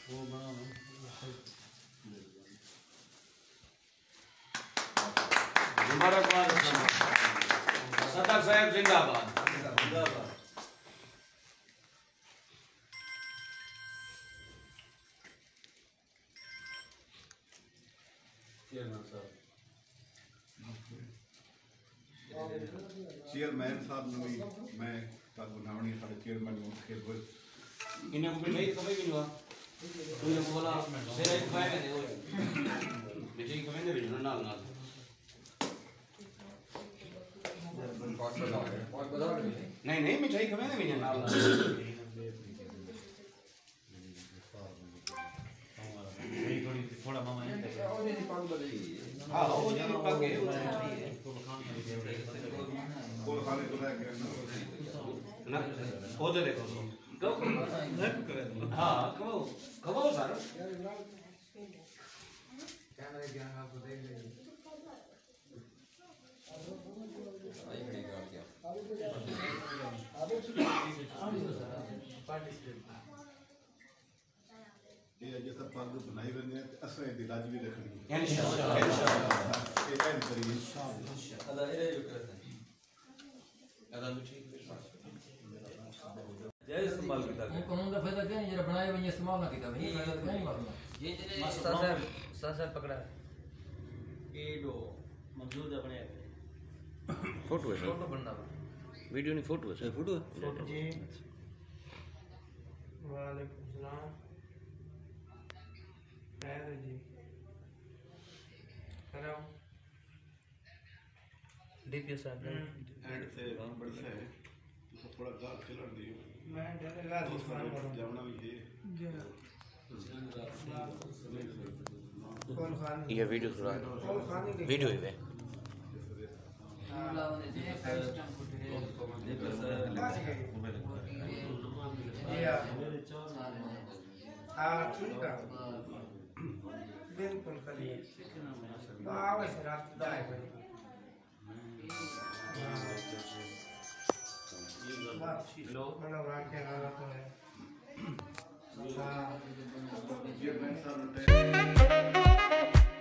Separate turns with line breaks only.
वो बना मुबारकबाद सदर साहब जिंदाबाद जिंदाबाद।
चेयरमैन साहब ने भी मैं तब बनावनी सारे चेयरमैन को खेल हुए
इन्हें को मिल कभी भी नहीं हुआ तूने बोला मेरा एक भाई है वो मुझे कभी नहीं भेजना नाल नाल नहीं नहीं मिठाई कभी नहीं भेजना नाल नाल थोड़ा मामा हाँ वो जी पाके
कोई खाने तो है
ना वो दे देखो तो हाँ कब कब हो सारा कैमरे क्या आपको देख ले
ये जैसा पग बनाई बने असरे दिलाज भी रखनी
इंशाल्लाह
ये एंड करिए
इंशाल्लाह अल्लाह ये करते हैं अल्लाह ठीक जय इस्तेमाल किया है
कानून का फायदा क्या है जरा बनाए हुए इस्तेमाल ना किया भाई फायदा क्या नहीं मालूम
ये साहब पकड़ा
ये दो मौजूद अपने
फोटो है फोटो बनना वीडियो नहीं फोटो है फोटो
जी वालेकुम सलाम खैर जी कराओ
डीपीएस साहब
एंड से नंबर से तो थोड़ा गाल चला दियो
मैं डरेगा दुश्मन
जावना भी है
कौन खान
ये वीडियो सुना
कौन खाने के
वीडियो है
हाँ ठीक है बिल्कुल करिए आवे से रात दाए भाई मतलब आके लगा तो है
चेयरमैन साहब ने